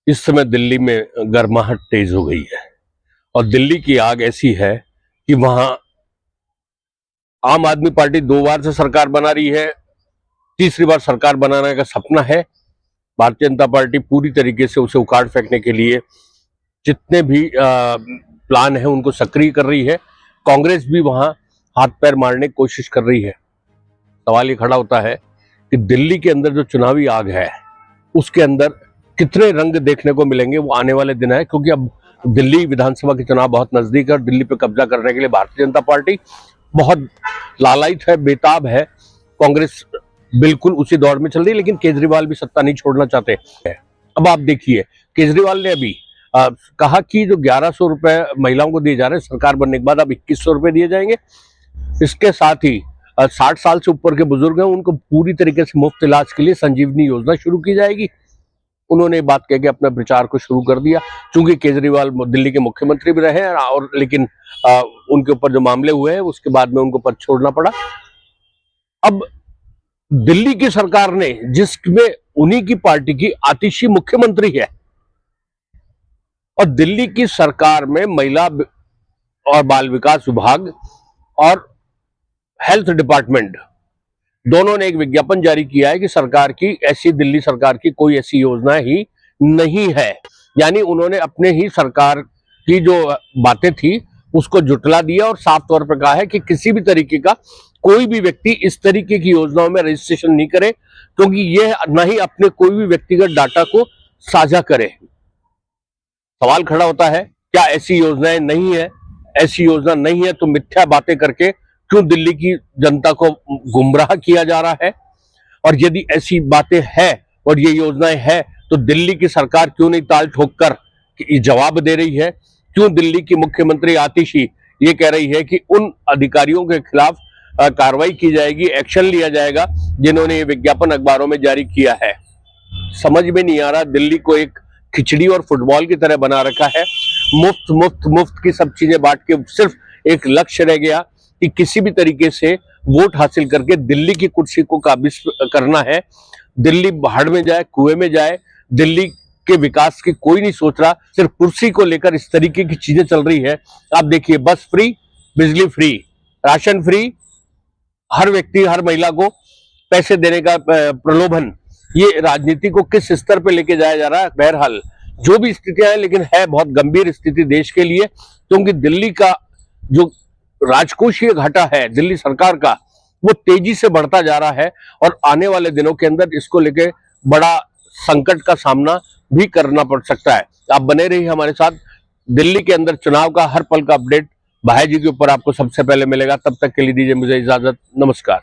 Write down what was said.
इस समय दिल्ली में गर्माहट तेज हो गई है और दिल्ली की आग ऐसी है कि वहां आम आदमी पार्टी 2 बार से सरकार बना रही है, तीसरी बार सरकार बनाने का सपना है। भारतीय जनता पार्टी पूरी तरीके से उसे उखाड़ फेंकने के लिए जितने भी प्लान है उनको सक्रिय कर रही है। कांग्रेस भी वहां हाथ पैर मारने की कोशिश कर रही है। सवाल ये खड़ा होता है कि दिल्ली के अंदर जो चुनावी आग है उसके अंदर कितने रंग देखने को मिलेंगे, वो आने वाले दिन है। क्योंकि अब दिल्ली विधानसभा के चुनाव बहुत नजदीक है और दिल्ली पे कब्जा करने के लिए भारतीय जनता पार्टी बहुत लालायित है, बेताब है। कांग्रेस बिल्कुल उसी दौर में चल रही है, लेकिन केजरीवाल भी सत्ता नहीं छोड़ना चाहते हैं। अब आप देखिए, केजरीवाल ने अभी कहा कि जो 1100 रुपए महिलाओं को दिए जा रहे हैं सरकार बनने के बाद, अब 2100 रुपए दिए जाएंगे। इसके साथ ही 60 साल से ऊपर के बुजुर्ग हैं उनको पूरी तरीके से मुफ्त इलाज के लिए संजीवनी योजना शुरू की जाएगी। उन्होंने बात कह के अपना प्रचार को शुरू कर दिया। चूंकि केजरीवाल दिल्ली के मुख्यमंत्री भी रहे हैं और लेकिन उनके ऊपर जो मामले हुए हैं उसके बाद में उनको पद छोड़ना पड़ा। अब दिल्ली की सरकार ने, जिसमें उन्हीं की पार्टी की आतिशी मुख्यमंत्री है, और दिल्ली की सरकार में महिला और बाल विकास विभाग और हेल्थ डिपार्टमेंट दोनों ने एक विज्ञापन जारी किया है कि सरकार की ऐसी, दिल्ली सरकार की कोई ऐसी योजना ही नहीं है। यानी उन्होंने अपने ही सरकार की जो बातें थी उसको जुटला दिया और साफ तौर पर कहा है कि किसी भी तरीके का कोई भी व्यक्ति इस तरीके की योजनाओं में रजिस्ट्रेशन नहीं करे, क्योंकि यह न ही अपने कोई भी व्यक्तिगत डाटा को साझा करे। सवाल खड़ा होता है, क्या ऐसी योजनाएं नहीं है? ऐसी योजना नहीं है तो मिथ्या बातें करके क्यों दिल्ली की जनता को गुमराह किया जा रहा है? और यदि ऐसी बातें हैं और ये योजनाएं हैं तो दिल्ली की सरकार क्यों नहीं ताल ठोक कर जवाब दे रही है? क्यों दिल्ली की मुख्यमंत्री आतिशी ये कह रही है कि उन अधिकारियों के खिलाफ कार्रवाई की जाएगी, एक्शन लिया जाएगा जिन्होंने ये विज्ञापन अखबारों में जारी किया है? समझ में नहीं आ रहा। दिल्ली को एक खिचड़ी और फुटबॉल की तरह बना रखा है। मुफ्त मुफ्त मुफ्त की सब चीजें बांट के सिर्फ एक लक्ष्य रह गया कि किसी भी तरीके से वोट हासिल करके दिल्ली की कुर्सी को काबिज करना है। दिल्ली बाहर में जाए, कुएं में जाए, दिल्ली के विकास की कोई नहीं सोच रहा। सिर्फ कुर्सी को लेकर इस तरीके की चीजें चल रही है। आप देखिए, बस फ्री, बिजली फ्री, राशन फ्री, हर व्यक्ति हर महिला को पैसे देने का प्रलोभन, ये राजनीति को किस स्तर पे लेके जाया जा रहा है? बहरहाल जो भी स्थितियां हैं, लेकिन है बहुत गंभीर स्थिति देश के लिए, क्योंकि दिल्ली का जो राजकोषीय घाटा है दिल्ली सरकार का, वो तेजी से बढ़ता जा रहा है और आने वाले दिनों के अंदर इसको लेके बड़ा संकट का सामना भी करना पड़ सकता है। आप बने रहिए हमारे साथ। दिल्ली के अंदर चुनाव का हर पल का अपडेट भाई जी के ऊपर आपको सबसे पहले मिलेगा। तब तक के लिए दीजिए मुझे इजाजत। नमस्कार।